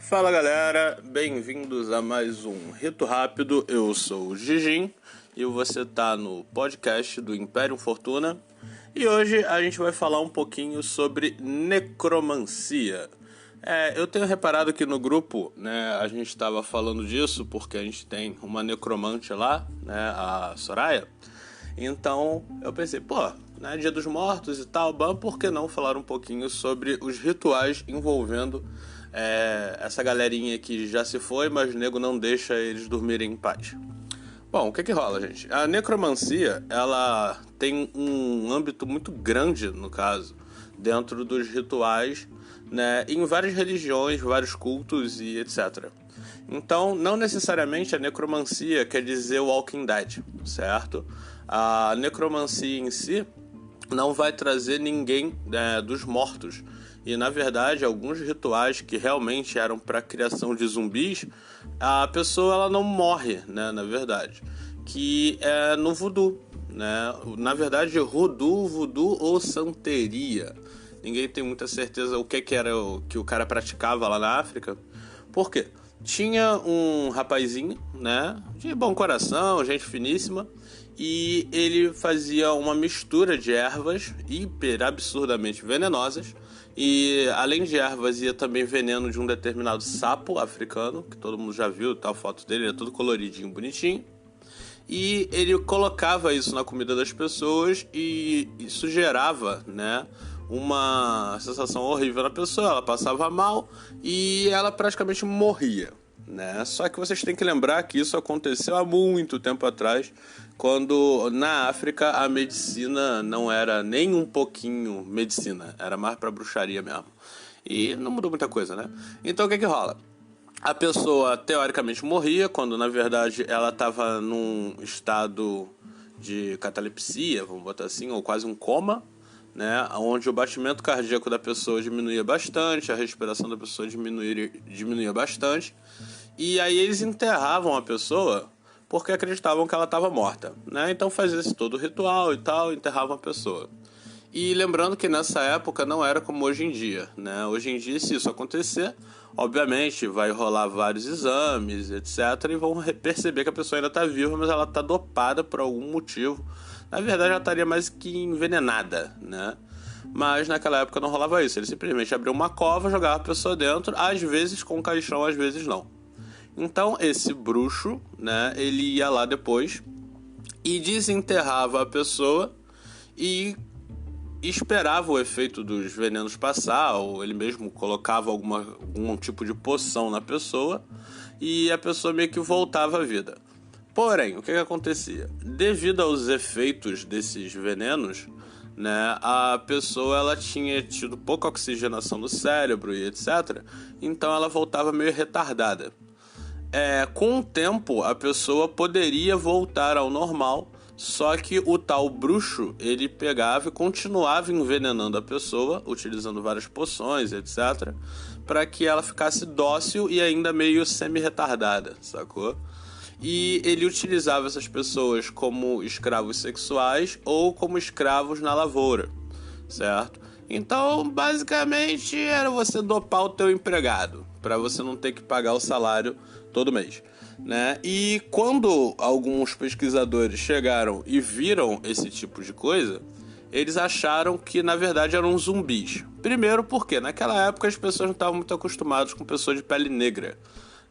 Fala galera, bem-vindos a mais um Rito Rápido. Eu sou o Gigim e você tá no podcast do Império Fortuna. E hoje a gente vai falar um pouquinho sobre necromancia. Eu tenho reparado que no grupo, né, a gente estava falando disso porque a gente tem uma necromante lá, né, a Soraya. Então eu pensei, né, Dia dos Mortos e tal, por que não falar um pouquinho sobre os rituais envolvendo essa galerinha que já se foi, mas o nego não deixa eles dormirem em paz. Bom, o que rola, gente? A necromancia, ela tem um âmbito muito grande, no caso, dentro dos rituais, né, em várias religiões, vários cultos e etc. Então, não necessariamente a necromancia quer dizer o Walking Dead, certo? A necromancia em si não vai trazer ninguém dos mortos. E, na verdade, alguns rituais que realmente eram para a criação de zumbis, a pessoa ela não morre, né, na verdade. Que é no voodoo, né? Na verdade, voodoo ou santeria. Ninguém tem muita certeza o que era o que o cara praticava lá na África. Por quê? Tinha um rapazinho, né, de bom coração, gente finíssima, e ele fazia uma mistura de ervas hiper absurdamente venenosas. E além de ervas, ia também veneno de um determinado sapo africano, que todo mundo já viu, tá, a foto dele, ele é todo coloridinho, bonitinho. E ele colocava isso na comida das pessoas e isso gerava, né, uma sensação horrível na pessoa. Ela passava mal e ela praticamente morria, né? Só que vocês têm que lembrar que isso aconteceu há muito tempo atrás, quando na África a medicina não era nem um pouquinho medicina, era mais pra bruxaria mesmo. E não mudou muita coisa, né? Então o que rola? A pessoa teoricamente morria, quando na verdade ela estava num estado de catalepsia, vamos botar assim, ou quase um coma, né, onde o batimento cardíaco da pessoa diminuía bastante, a respiração da pessoa diminuía bastante, e aí eles enterravam a pessoa porque acreditavam que ela estava morta, né? Então fazia esse todo o ritual e tal, enterravam a pessoa. E lembrando que nessa época não era como hoje em dia, né? Hoje em dia, se isso acontecer, obviamente vai rolar vários exames, etc. E vão perceber que a pessoa ainda está viva, mas ela está dopada por algum motivo. Na verdade, ela estaria mais que envenenada, né? Mas naquela época não rolava isso. Ele simplesmente abria uma cova, jogava a pessoa dentro, às vezes com caixão, às vezes não. Então esse bruxo, né, ele ia lá depois e desenterrava a pessoa e esperava o efeito dos venenos passar, ou ele mesmo colocava algum tipo de poção na pessoa e a pessoa meio que voltava à vida. Porém, o que acontecia? Devido aos efeitos desses venenos, né, a pessoa ela tinha tido pouca oxigenação no cérebro e etc. Então ela voltava meio retardada. Com o tempo, a pessoa poderia voltar ao normal, só que o tal bruxo, ele pegava e continuava envenenando a pessoa, utilizando várias poções, etc., para que ela ficasse dócil e ainda meio semi-retardada, sacou? E ele utilizava essas pessoas como escravos sexuais ou como escravos na lavoura, certo? Então, basicamente, era você dopar o teu empregado, para você não ter que pagar o salário todo mês, né? E quando alguns pesquisadores chegaram e viram esse tipo de coisa, eles acharam que na verdade eram zumbis. Primeiro porque naquela época as pessoas não estavam muito acostumadas com pessoas de pele negra,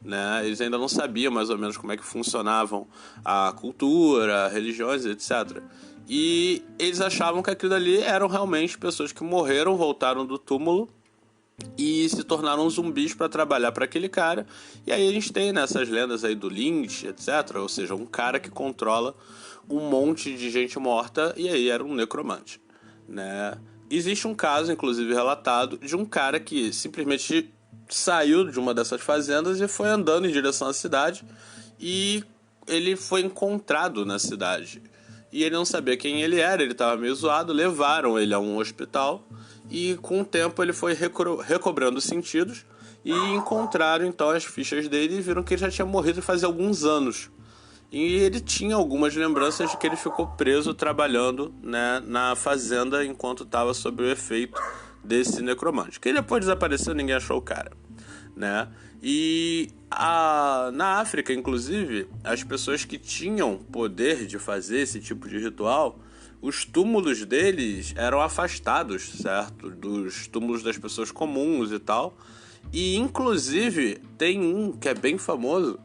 né? Eles ainda não sabiam mais ou menos como é que funcionavam a cultura, religiões, etc. E eles achavam que aquilo ali eram realmente pessoas que morreram, voltaram do túmulo e se tornaram zumbis para trabalhar para aquele cara. E aí a gente tem nessas lendas aí do Lynch, etc. Ou seja, um cara que controla um monte de gente morta, e aí era um necromante, né? Existe um caso, inclusive, relatado de um cara que simplesmente saiu de uma dessas fazendas e foi andando em direção à cidade, e ele foi encontrado na cidade. E ele não sabia quem ele era, ele estava meio zoado, levaram ele a um hospital e com o tempo ele foi recobrando os sentidos e encontraram então as fichas dele e viram que ele já tinha morrido fazia alguns anos. E ele tinha algumas lembranças de que ele ficou preso trabalhando, né, na fazenda enquanto estava sob o efeito desse necromante. Que depois desapareceu, ninguém achou o cara, né? E na África, inclusive, as pessoas que tinham poder de fazer esse tipo de ritual, os túmulos deles eram afastados, certo? Dos túmulos das pessoas comuns e tal. E, inclusive, tem um que é bem famoso,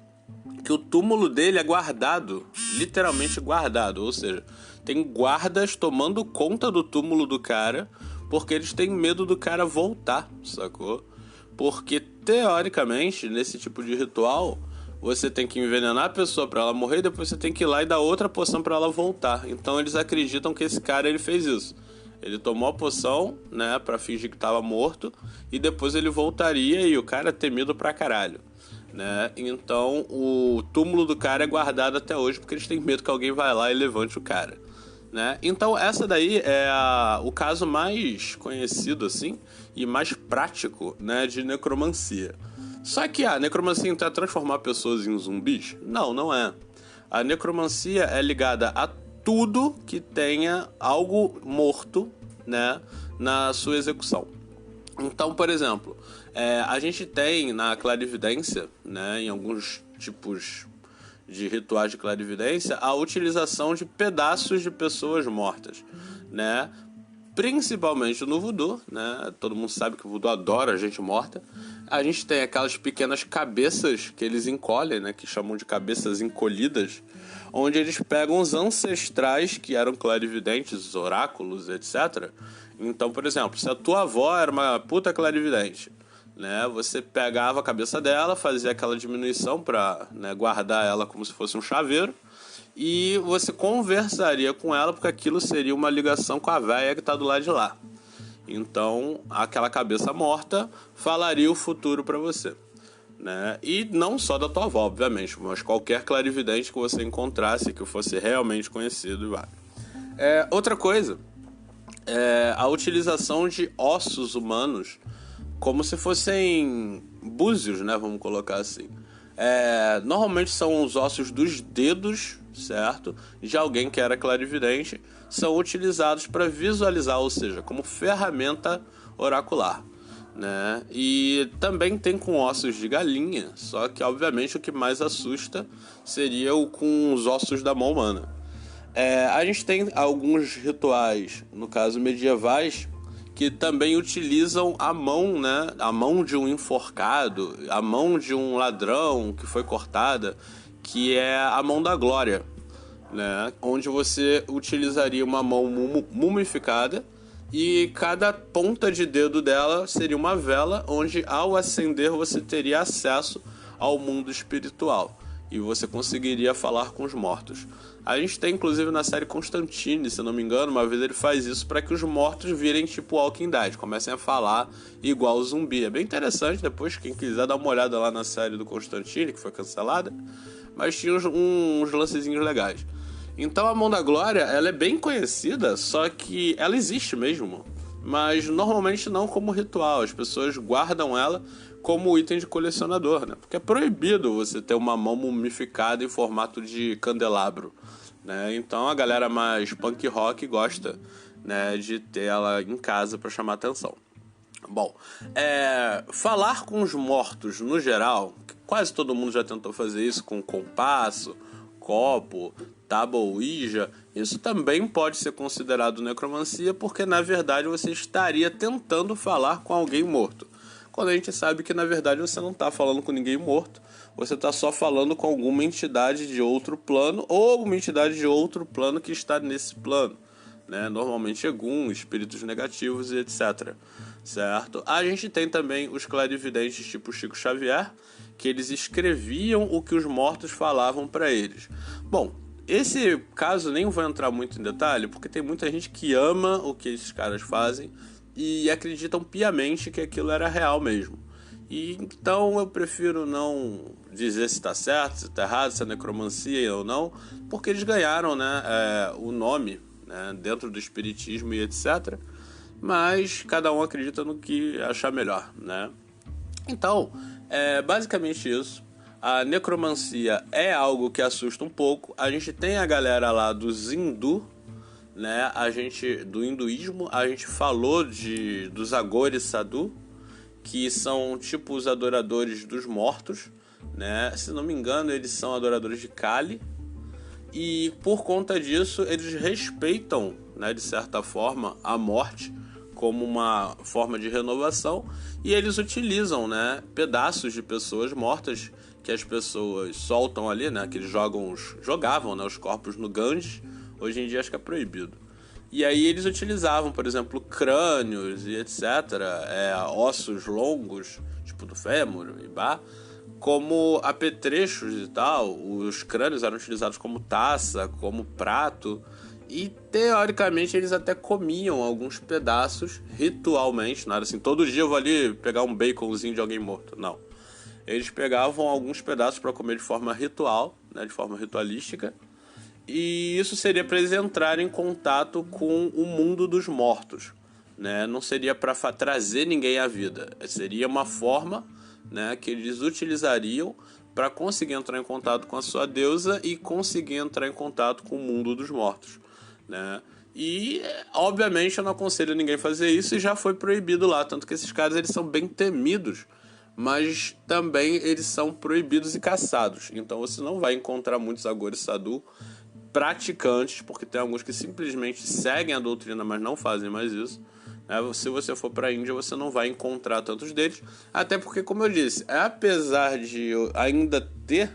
que o túmulo dele é guardado, literalmente guardado. Ou seja, tem guardas tomando conta do túmulo do cara, porque eles têm medo do cara voltar, sacou? Porque, teoricamente, nesse tipo de ritual, você tem que envenenar a pessoa pra ela morrer e depois você tem que ir lá e dar outra poção pra ela voltar. Então eles acreditam que esse cara ele fez isso. Ele tomou a poção, né, pra fingir que tava morto e depois ele voltaria e o cara é temido pra caralho, né? Então o túmulo do cara é guardado até hoje porque eles têm medo que alguém vai lá e levante o cara, né? Então essa daí é o caso mais conhecido assim e mais prático, né, de necromancia. Só que a necromancia então é transformar pessoas em zumbis? Não, não é. A necromancia é ligada a tudo que tenha algo morto, né, na sua execução. Então, por exemplo, a gente tem na clarividência, né, em alguns tipos de rituais de clarividência, a utilização de pedaços de pessoas mortas, né? Principalmente no voodoo, né? Todo mundo sabe que o voodoo adora gente morta. A gente tem aquelas pequenas cabeças que eles encolhem, né? Que chamam de cabeças encolhidas, onde eles pegam os ancestrais que eram clarividentes, oráculos, etc. Então, por exemplo, se a tua avó era uma puta clarividente, né? Você pegava a cabeça dela, fazia aquela diminuição para, né, guardar ela como se fosse um chaveiro, e você conversaria com ela, porque aquilo seria uma ligação com a véia que está do lado de lá. Então, aquela cabeça morta falaria o futuro para você, né? E não só da tua avó, obviamente, mas qualquer clarividente que você encontrasse, que fosse realmente conhecido. E vai. Outra coisa é a utilização de ossos humanos como se fossem búzios, né? Vamos colocar assim. Normalmente são os ossos dos dedos, certo? De alguém que era clarividente, são utilizados para visualizar, ou seja, como ferramenta oracular, né? E também tem com ossos de galinha, só que obviamente o que mais assusta seria o com os ossos da mão humana. A gente tem alguns rituais, no caso medievais, que também utilizam a mão, né? A mão de um enforcado, a mão de um ladrão que foi cortada, que é a mão da glória, né? Onde você utilizaria uma mão mumificada e cada ponta de dedo dela seria uma vela, onde ao acender você teria acesso ao mundo espiritual e você conseguiria falar com os mortos. A gente tem inclusive na série Constantine, se não me engano, uma vez ele faz isso para que os mortos virem tipo Walking Dead, comecem a falar igual zumbi. É bem interessante, depois quem quiser dar uma olhada lá na série do Constantine, que foi cancelada, mas tinha uns lancezinhos legais. Então a Mão da Glória, ela é bem conhecida, só que ela existe mesmo, mas normalmente não como ritual. As pessoas guardam ela como item de colecionador, né? Porque é proibido você ter uma mão mumificada em formato de candelabro, né? Então a galera mais punk rock gosta, né, de ter ela em casa para chamar atenção. Bom, falar com os mortos no geral, quase todo mundo já tentou fazer isso com compasso, copo, tábua Ouija. Isso também pode ser considerado necromancia, porque na verdade você estaria tentando falar com alguém morto, quando a gente sabe que na verdade você não está falando com ninguém morto, você está só falando com alguma entidade de outro plano ou alguma entidade de outro plano que está nesse plano, né? Normalmente Egum, espíritos negativos e etc. Certo? A gente tem também os clarividentes tipo Chico Xavier, que eles escreviam o que os mortos falavam para eles. Bom, esse caso nem vou entrar muito em detalhe, porque tem muita gente que ama o que esses caras fazem e acreditam piamente que aquilo era real mesmo. E então eu prefiro não dizer se está certo, se está errado, se é necromancia ou não, porque eles ganharam, né, o nome, né, dentro do espiritismo e etc. Mas cada um acredita no que achar melhor, né? Então, basicamente isso. A necromancia é algo que assusta um pouco. A gente tem a galera lá dos hindu, né? Do hinduísmo, a gente falou dos Agori Sadhu, que são tipo os adoradores dos mortos, né? Se não me engano, eles são adoradores de Kali. E por conta disso, eles respeitam, né, de certa forma, a morte como uma forma de renovação. E eles utilizam, né, pedaços de pessoas mortas que as pessoas soltam ali, né, que eles jogavam, né, os corpos no Ganges. Hoje em dia acho que é proibido. E aí eles utilizavam, por exemplo, crânios e etc., ossos longos, tipo do fêmur e como apetrechos e tal. Os crânios eram utilizados como taça, como prato, e teoricamente eles até comiam alguns pedaços ritualmente. Não era assim, todo dia eu vou ali pegar um baconzinho de alguém morto, não. Eles pegavam alguns pedaços para comer de forma ritual, né, de forma ritualística, e isso seria para eles entrarem em contato com o mundo dos mortos, né? Não seria para trazer ninguém à vida, seria uma forma, né, que eles utilizariam para conseguir entrar em contato com a sua deusa e conseguir entrar em contato com o mundo dos mortos, né? E obviamente eu não aconselho ninguém a fazer isso, e já foi proibido lá, tanto que esses caras eles são bem temidos, mas também eles são proibidos e caçados. Então você não vai encontrar muitos Agori Sadhu praticantes, porque tem alguns que simplesmente seguem a doutrina, mas não fazem mais isso. Se você for para a Índia, você não vai encontrar tantos deles, até porque, como eu disse, apesar de ainda ter,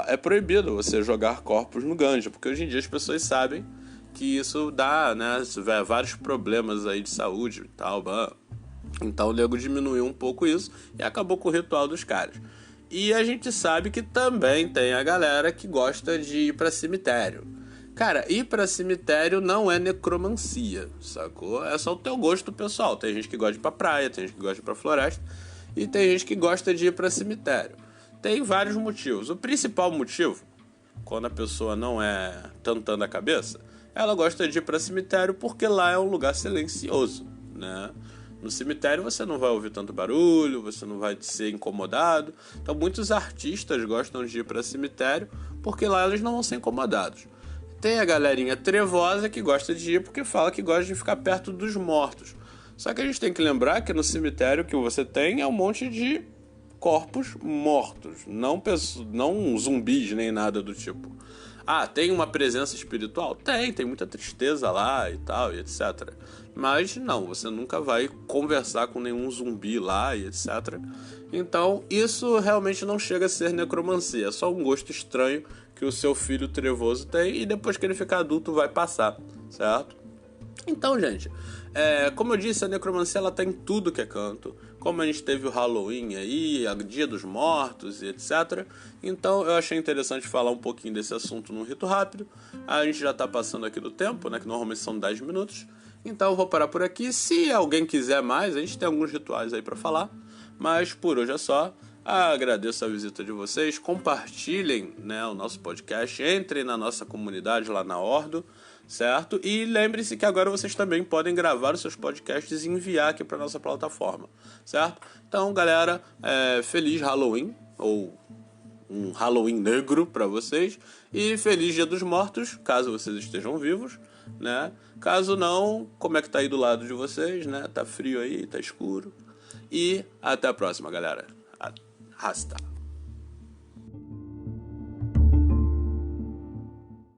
é proibido você jogar corpos no Ganges, porque hoje em dia as pessoas sabem que isso dá, né, vários problemas aí de saúde e tal. Então o nego diminuiu um pouco isso e acabou com o ritual dos caras. E a gente sabe que também tem a galera que gosta de ir pra cemitério. Cara, ir pra cemitério não é necromancia, sacou? É só o teu gosto pessoal. Tem gente que gosta de ir pra praia, tem gente que gosta de ir pra floresta, e tem gente que gosta de ir pra cemitério. Tem vários motivos. O principal motivo, quando a pessoa não é tantando a cabeça, ela gosta de ir pra cemitério porque lá é um lugar silencioso, né? No cemitério você não vai ouvir tanto barulho, você não vai ser incomodado. Então muitos artistas gostam de ir para cemitério porque lá eles não vão ser incomodados. Tem a galerinha trevosa que gosta de ir porque fala que gosta de ficar perto dos mortos. Só que a gente tem que lembrar que no cemitério o que você tem é um monte de corpos mortos, não zumbis nem nada do tipo. Tem uma presença espiritual? Tem muita tristeza lá e tal, e etc. Mas não, você nunca vai conversar com nenhum zumbi lá e etc. Então, isso realmente não chega a ser necromancia, é só um gosto estranho que o seu filho trevoso tem e depois que ele ficar adulto vai passar, certo? Então, gente, como eu disse, a necromancia ela tá em tudo que é canto. Como a gente teve o Halloween aí, a Dia dos Mortos e etc. Então eu achei interessante falar um pouquinho desse assunto num rito rápido. A gente já tá passando aqui do tempo, né, que normalmente são 10 minutos. Então eu vou parar por aqui. Se alguém quiser mais, a gente tem alguns rituais aí pra falar. Mas por hoje é só. Agradeço a visita de vocês. Compartilhem, né, o nosso podcast. Entrem na nossa comunidade lá na Ordo, certo? E lembre-se que agora vocês também podem gravar os seus podcasts e enviar aqui para nossa plataforma, certo? Então, galera, feliz Halloween, ou um Halloween negro para vocês, e feliz Dia dos Mortos, caso vocês estejam vivos, né? Caso não, como é que tá aí do lado de vocês, né? Tá frio aí, tá escuro. E até a próxima, galera. Arrasta.